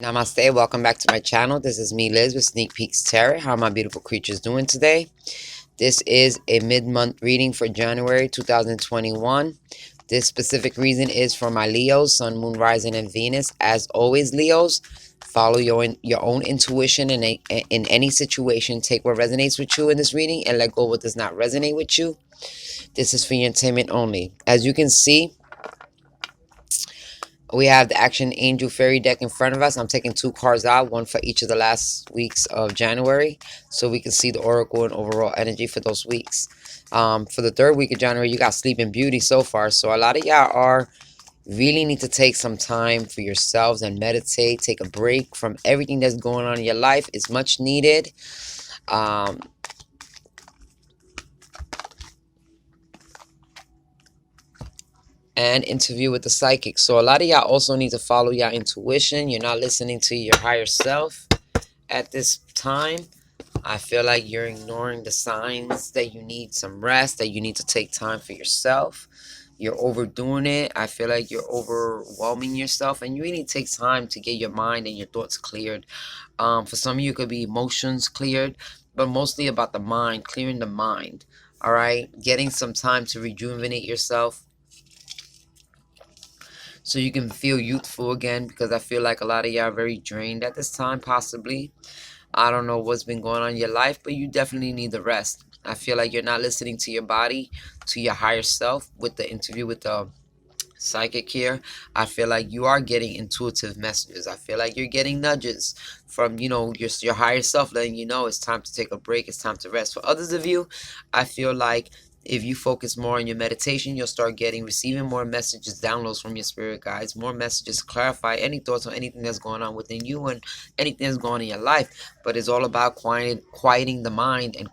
Namaste, welcome back to my channel. This is me, Liz, with Sneak Peeks Tarot. How are my beautiful creatures doing today? This is a mid-month reading for January 2021. This specific reason is for my Leos, Sun, Moon, Rising, and Venus. As always, Leos, follow your own intuition in any situation. Take what resonates with you in this reading and let go of what does not resonate with you. This is for your entertainment only. As you can see, we have the Action Angel Fairy deck in front of us. I'm taking two cards out, one for each of the last weeks of January, so we can see the oracle and overall energy for those weeks. For the third week of January, you got Sleeping Beauty so far. So a lot of y'all are really need to take some time for yourselves and meditate. Take a break from everything that's going on in your life. It's much needed. And interview with the psychic. So a lot of y'all also need to follow your intuition. You're not listening to your higher self at this time. I feel like you're ignoring the signs that you need some rest, that you need to take time for yourself. You're overdoing it. I feel like you're overwhelming yourself, and you really take time to get your mind and your thoughts cleared. For some of you, it could be emotions cleared, but mostly about the mind, clearing the mind. All right, getting some time to rejuvenate yourself, so you can feel youthful again, because I feel like a lot of y'all are very drained at this time, possibly. I don't know what's been going on in your life, but you definitely need the rest. I feel like you're not listening to your body, to your higher self. With the interview with the psychic here, I feel like you are getting intuitive messages. I feel like you're getting nudges from, your higher self, letting you know it's time to take a break, it's time to rest. For others of you, I feel like if you focus more on your meditation, you'll start receiving more messages, downloads from your spirit guides, more messages, clarify any thoughts on anything that's going on within you and anything that's going on in your life. But it's all about quieting the mind and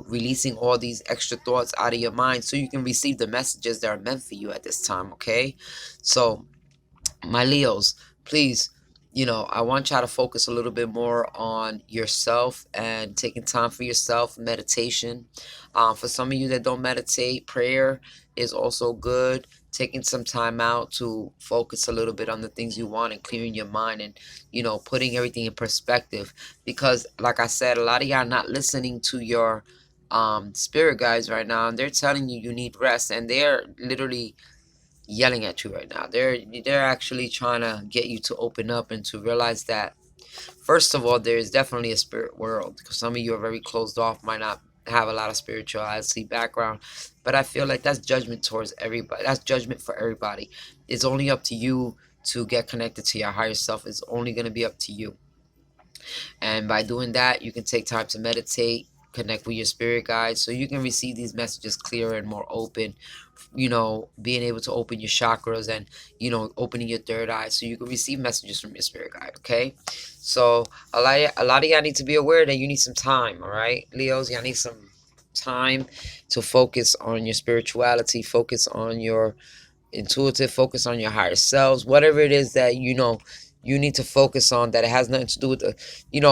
releasing all these extra thoughts out of your mind, so you can receive the messages that are meant for you at this time. Okay, so my Leos, please, I want y'all to focus a little bit more on yourself and taking time for yourself, meditation. For some of you that don't meditate, prayer is also good. Taking some time out to focus a little bit on the things you want and clearing your mind and, putting everything in perspective. Because, like I said, a lot of y'all not listening to your spirit guides right now, and they're telling you you need rest, and they're literally yelling at you right now. They're actually trying to get you to open up and to realize that, first of all, there is definitely a spirit world, because some of you are very closed off, might not have a lot of spirituality background, but I feel like that's judgment towards everybody. That's judgment for everybody. It's only up to you to get connected to your higher self. It's only going to be up to you. And by doing that, you can take time to meditate, connect with your spirit guides, so you can receive these messages clearer and more open. Being able to open your chakras and, opening your third eye, so you can receive messages from your spirit guide. Okay, so a lot of y'all need to be aware that you need some time. All right, Leos, y'all need some time to focus on your spirituality, focus on your intuitive, focus on your higher selves, whatever it is that you need to focus on, that it has nothing to do with the,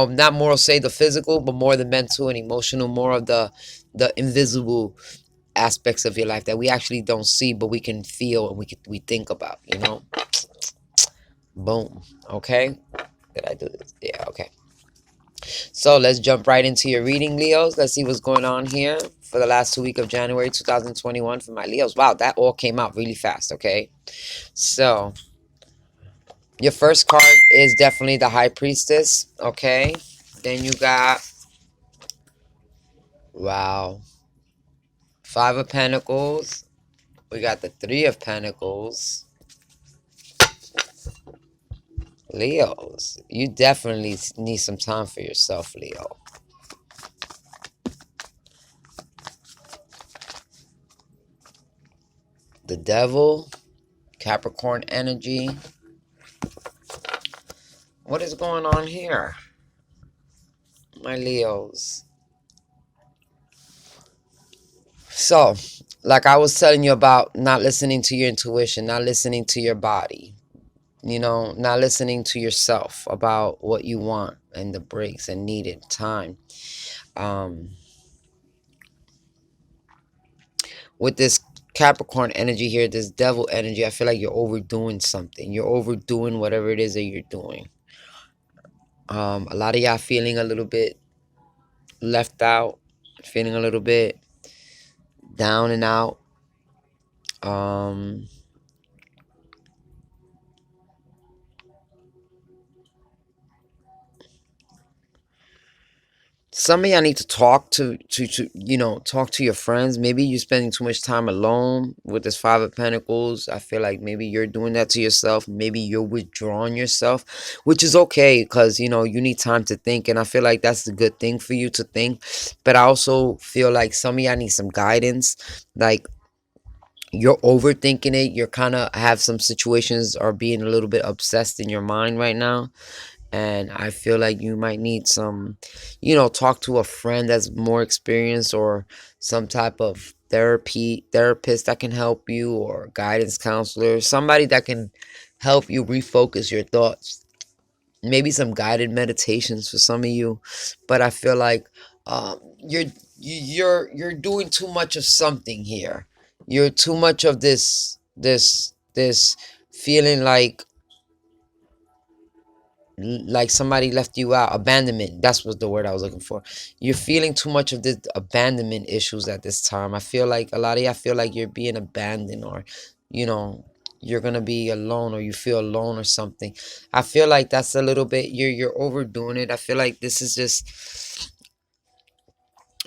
not more say the physical, but more the mental and emotional, more of the invisible aspects of your life that we actually don't see, but we can feel and we think about. Boom. Okay, did I do this? Yeah. Okay, so let's jump right into your reading, Leos. Let's see what's going on here for the last 2 weeks of January 2021 for my Leos. Wow, that all came out really fast. Okay, so your first card is definitely the High Priestess. Okay, then you got, wow, Five of Pentacles. We got the Three of Pentacles. Leos, you definitely need some time for yourself, Leo. The Devil, Capricorn energy. What is going on here, my Leos? So, like I was telling you about, not listening to your intuition, not listening to your body, not listening to yourself about what you want and the breaks and needed time. With this Capricorn energy here, this devil energy, I feel like you're overdoing something. You're overdoing whatever it is that you're doing. A lot of y'all feeling a little bit left out, feeling a little bit down and out. Um, some of y'all need to talk talk to your friends. Maybe you're spending too much time alone with this Five of Pentacles. I feel like maybe you're doing that to yourself. Maybe you're withdrawing yourself, which is okay, because you need time to think, and I feel like that's a good thing for you to think. But I also feel like some of y'all need some guidance. Like, you're overthinking it. You're kind of have some situations are being a little bit obsessed in your mind right now, and I feel like you might need some, talk to a friend that's more experienced, or some type of therapist that can help you, or guidance counselor, somebody that can help you refocus your thoughts. Maybe some guided meditations for some of you. But I feel like you're doing too much of something here. You're too much of this feeling like somebody left you out. Abandonment, that's what the word I was looking for. You're feeling too much of this abandonment issues at this time. I feel like a lot of y'all feel like you're being abandoned, or you know you're gonna be alone, or you feel alone or something. I feel like that's a little bit, you're overdoing it. I feel like this is just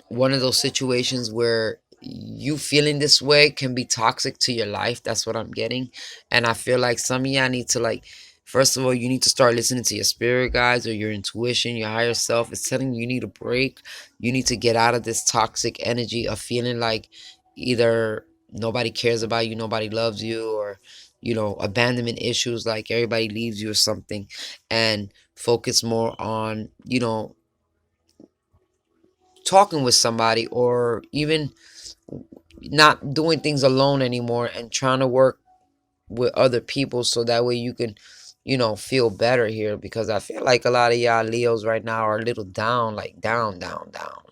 one of those situations where you feeling this way can be toxic to your life. That's what I'm getting. And I feel like some of y'all need to, like, first of all, you need to start listening to your spirit guides, or your intuition. Your higher self is telling you you need a break. You need to get out of this toxic energy of feeling like either nobody cares about you, nobody loves you, or abandonment issues, like everybody leaves you or something, and focus more on talking with somebody, or even not doing things alone anymore, and trying to work with other people, so that way you can feel better here. Because I feel like a lot of y'all Leos right now are a little down, like down, down, down,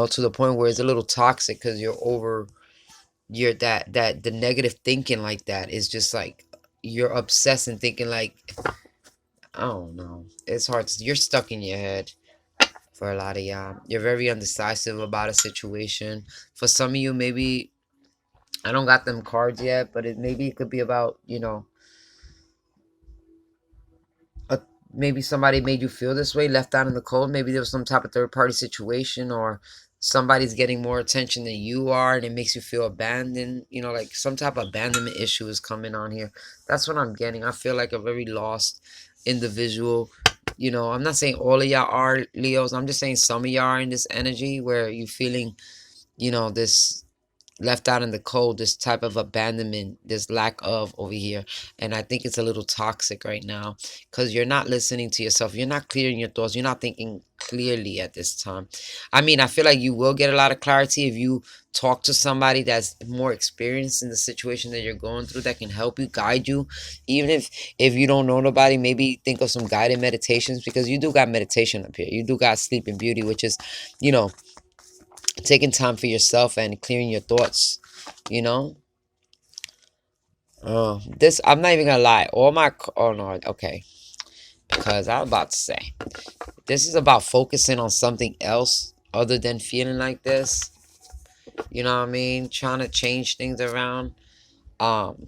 to the point where it's a little toxic, because you're that the negative thinking like that is just like you're obsessed and thinking like, I don't know, it's hard you're stuck in your head. For a lot of y'all, you're very undecisive about a situation. For some of you, maybe I don't got them cards yet, but maybe it could be about a, maybe somebody made you feel this way, left out in the cold. Maybe there was some type of third party situation, or somebody's getting more attention than you are, and it makes you feel abandoned. Like some type of abandonment issue is coming on here. That's what I'm getting. I feel like a very lost individual. I'm not saying all of y'all are Leos. I'm just saying some of y'all are in this energy where you feeling, this left out in the cold, this type of abandonment, this lack of over here. And I think it's a little toxic right now, because you're not listening to yourself. You're not clearing your thoughts. You're not thinking clearly at this time. I mean, I feel like you will get a lot of clarity if you talk to somebody that's more experienced in the situation that you're going through, that can help you, guide you. Even if you don't know nobody, maybe think of some guided meditations, because you do got meditation up here. You do got Sleeping Beauty, which is you know taking time for yourself and clearing your thoughts. you know this, I'm not even gonna lie, all my, oh no, okay, because I was about to say, this is about focusing on something else other than feeling like this. You know what I mean? Trying to change things around.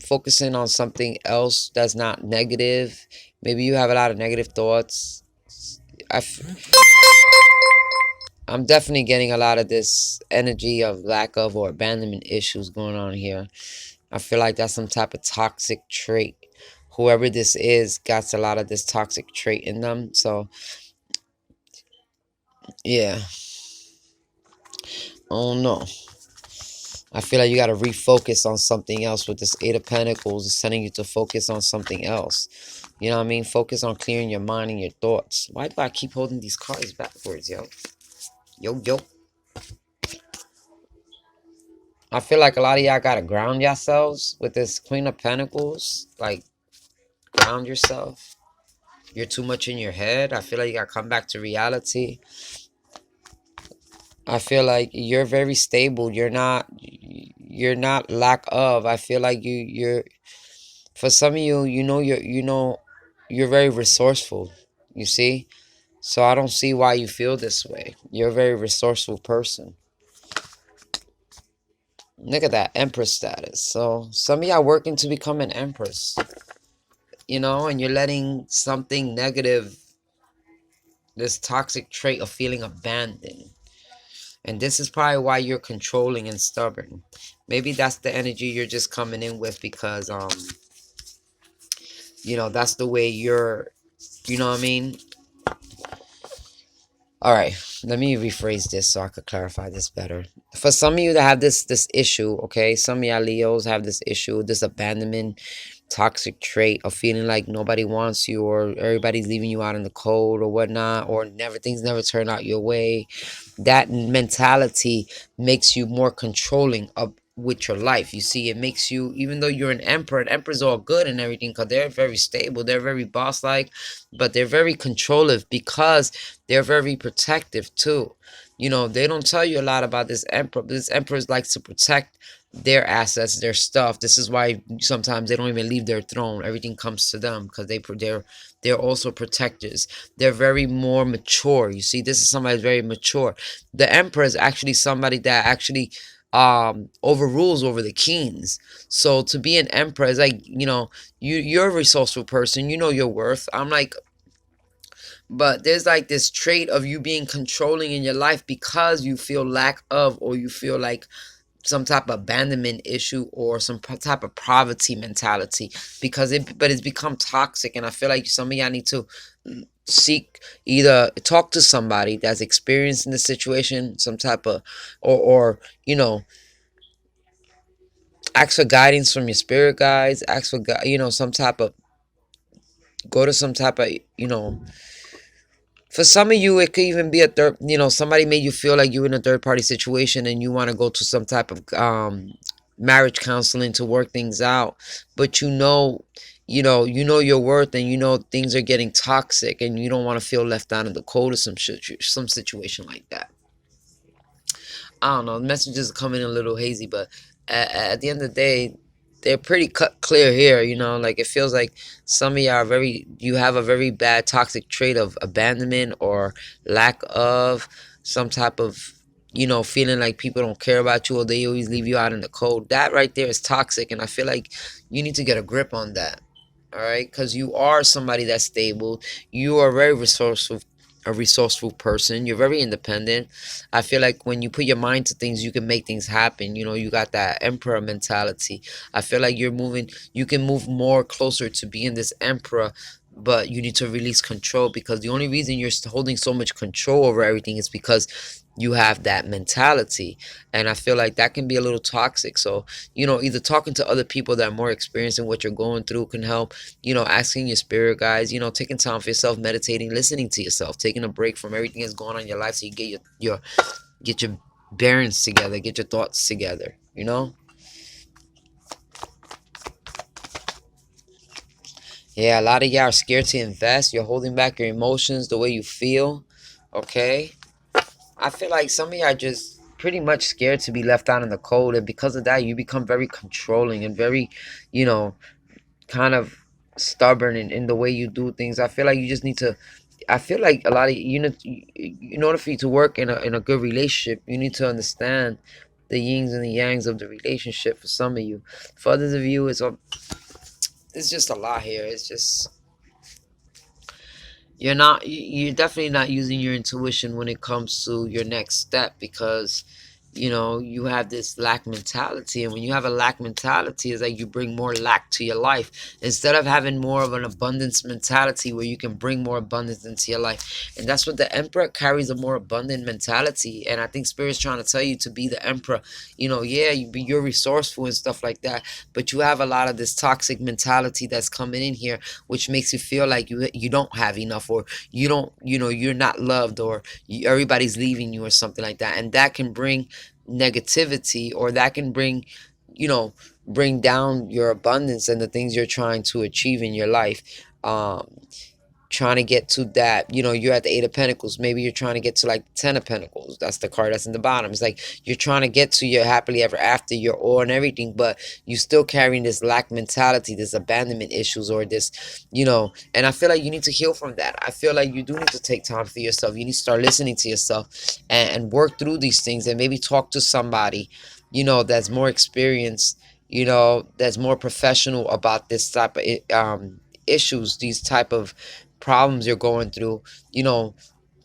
Focusing on something else that's not negative. Maybe you have a lot of negative thoughts. I f- I'm definitely getting a lot of this energy of lack of or abandonment issues going on here. I feel like that's some type of toxic trait. Whoever this is got a lot of this toxic trait in them. So, yeah. Oh no. I feel like you got to refocus on something else with this Eight of Pentacles. It's telling you to focus on something else. You know what I mean? Focus on clearing your mind and your thoughts. Why do I keep holding these cards backwards, yo? Yo, yo. I feel like a lot of y'all got to ground yourselves with this Queen of Pentacles. Like, ground yourself. You're too much in your head. I feel like you got to come back to reality. I feel like you're very stable. You're not lack of. I feel like you're for some of you, you're very resourceful. You see? So I don't see why you feel this way. You're a very resourceful person. Look at that empress status. So some of y'all working to become an empress, and you're letting something negative, this toxic trait of feeling abandoned. And this is probably why you're controlling and stubborn. Maybe that's the energy you're just coming in with because that's the way you're, you know what I mean? All right, let me rephrase this so I could clarify this better. For some of you that have this issue, okay, some of y'all Leos have this issue, this abandonment, toxic trait of feeling like nobody wants you or everybody's leaving you out in the cold or whatnot, or things never turn out your way. That mentality makes you more controlling of with your life. You see, it makes you, even though you're an emperor, and emperor's all good and everything because they're very stable, they're very boss like, but they're very controlling because they're very protective too. They don't tell you a lot about this emperor. This emperor likes to protect their assets, their stuff. This is why sometimes they don't even leave their throne. Everything comes to them because they're also protectors. They're very more mature. You see, this is somebody who's very mature. The emperor is actually somebody that actually overrules over the kings. So to be an emperor is like, you're a resourceful person. You know your worth. I'm like, but there's like this trait of you being controlling in your life because you feel lack of, or you feel like some type of abandonment issue or some type of poverty mentality but it's become toxic. And I feel like some of y'all need to seek, either talk to somebody that's experienced in the situation, some type of, or ask for guidance from your spirit guides, ask for some type of, go to some type of, for some of you, it could even be a third, somebody made you feel like you're in a third party situation and you want to go to some type of marriage counseling to work things out. But you know your worth, and things are getting toxic and you don't want to feel left out in the cold or some situation like that. I don't know. The messages are coming in a little hazy, but at the end of the day, they're pretty cut clear here. Like it feels like some of y'all you have a very bad toxic trait of abandonment or lack of some type of, feeling like people don't care about you or they always leave you out in the cold. That right there is toxic, and I feel like you need to get a grip on that. All right, because you are somebody that's stable. You are very resourceful, a resourceful person. You're very independent. I feel like when you put your mind to things, you can make things happen. You got that emperor mentality. I feel like you can move more closer to being this emperor, but you need to release control, because the only reason you're holding so much control over everything is because you have that mentality. And I feel like that can be a little toxic. So either talking to other people that are more experienced in what you're going through can help. Asking your spirit guides, taking time for yourself, meditating, listening to yourself, taking a break from everything that's going on in your life so you get your bearings together, get your thoughts together. Yeah, a lot of y'all are scared to invest. You're holding back your emotions, the way you feel. Okay, I feel like some of y'all are just pretty much scared to be left out in the cold, and because of that, you become very controlling and very, you know, kind of stubborn in the way you do things. I feel like you just need to. I feel like a lot of in order for you to work in a good relationship, you need to understand the yins and the yangs of the relationship. For some of you, for others of you, it's just a lot here. It's just you're definitely not using your intuition when it comes to your next step, because you have this lack mentality. And when you have a lack mentality, it's like you bring more lack to your life instead of having more of an abundance mentality where you can bring more abundance into your life. And that's what the emperor carries, a more abundant mentality. And I think spirit's trying to tell you to be the emperor. Yeah, you're resourceful and stuff like that, but you have a lot of this toxic mentality that's coming in here, which makes you feel like you don't have enough, or you don't, you're not loved, or everybody's leaving you or something like that. And that can bring negativity, or that can you know bring down your abundance and the things you're trying to achieve in your life. trying to get to that, you're at the Eight of Pentacles. Maybe you're trying to get to like the Ten of Pentacles. That's the card that's in the bottom. It's like you're trying to get to your happily ever after, your all and everything, but you still carrying this lack mentality, this abandonment issues, or this, and I feel like you need to heal from that. I feel like you do need to take time for yourself. You need to start listening to yourself and work through these things, and maybe talk to somebody, that's more experienced, that's more professional about this type of issues, these type of problems you're going through.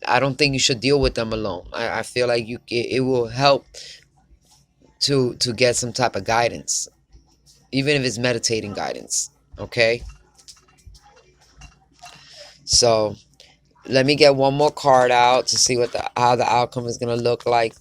I don't think you should deal with them alone. I feel like it will help to get some type of guidance, even if it's meditating guidance. Okay, so let me get one more card out to see how the outcome is going to look like.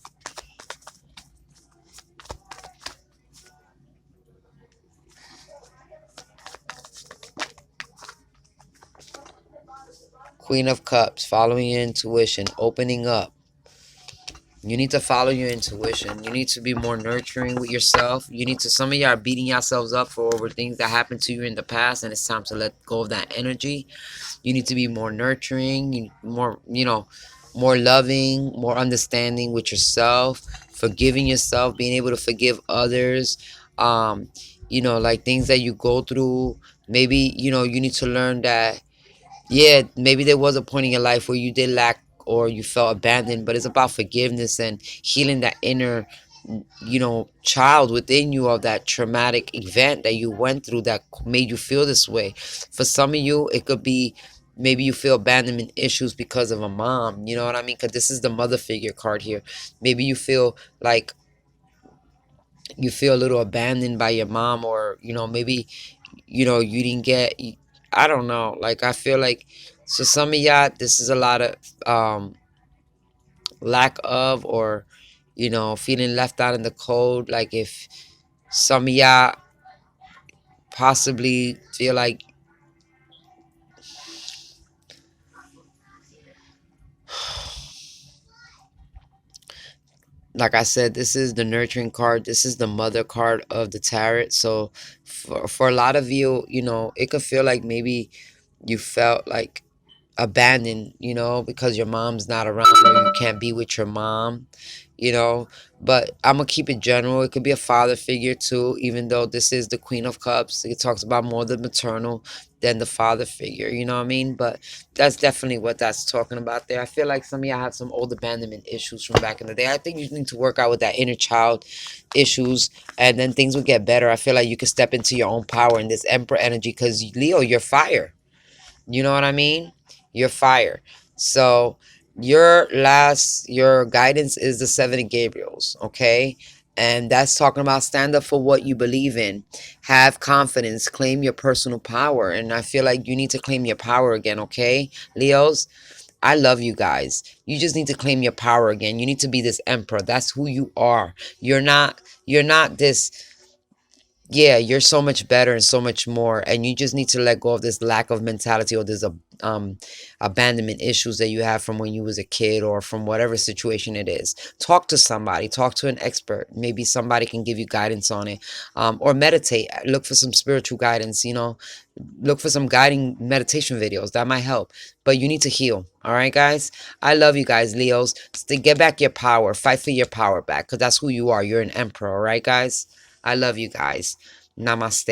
Queen of Cups, following your intuition, opening up. You need to follow your intuition. You need to be more nurturing with yourself. Some of you are beating yourselves up over things that happened to you in the past, and it's time to let go of that energy. You need to be more nurturing, more loving, more understanding with yourself, forgiving yourself, being able to forgive others. Like things that you go through. Maybe, you need to learn that, yeah, maybe there was a point in your life where you did lack or you felt abandoned, but it's about forgiveness and healing that inner, child within you of that traumatic event that you went through that made you feel this way. For some of you, it could be maybe you feel abandonment issues because of a mom, you know what I mean? Because this is the mother figure card here. Maybe you feel like you feel a little abandoned by your mom, or maybe you didn't get, I don't know, like I feel like, so some of y'all, this is a lot of lack of, or feeling left out in the cold. Like if some of y'all possibly feel like I said, this is the nurturing card. This is the mother card of the tarot. So for a lot of you, it could feel like maybe you felt like abandoned, because your mom's not around, or you can't be with your mom, but I'm gonna keep it general. It could be a father figure too, even though this is the Queen of Cups. It talks about more the maternal than the father figure, you know what I mean? But that's definitely what that's talking about there. I feel like some of y'all have some old abandonment issues from back in the day. I think you need to work out with that inner child issues, and then things will get better. I feel like you can step into your own power in this Emperor energy, because Leo, you're fire. You know what I mean? You're fire. So your guidance is the Seven of Gabriels, okay? And that's talking about stand up for what you believe in. Have confidence. Claim your personal power. And I feel like you need to claim your power again, okay? Leos, I love you guys. You just need to claim your power again. You need to be this emperor. That's who you are. You're not this, yeah, you're so much better and so much more, and you just need to let go of this lack of mentality, or this abandonment issues that you have from when you was a kid, or from whatever situation it is. Talk to somebody, talk to an expert. Maybe somebody can give you guidance on it, or meditate. Look for some spiritual guidance, look for some guiding meditation videos that might help. But you need to heal. All right, guys, I love you guys, Leos. Get back your power, fight for your power back, because that's who you are. You're an emperor. All right, guys, I love you guys. Namaste.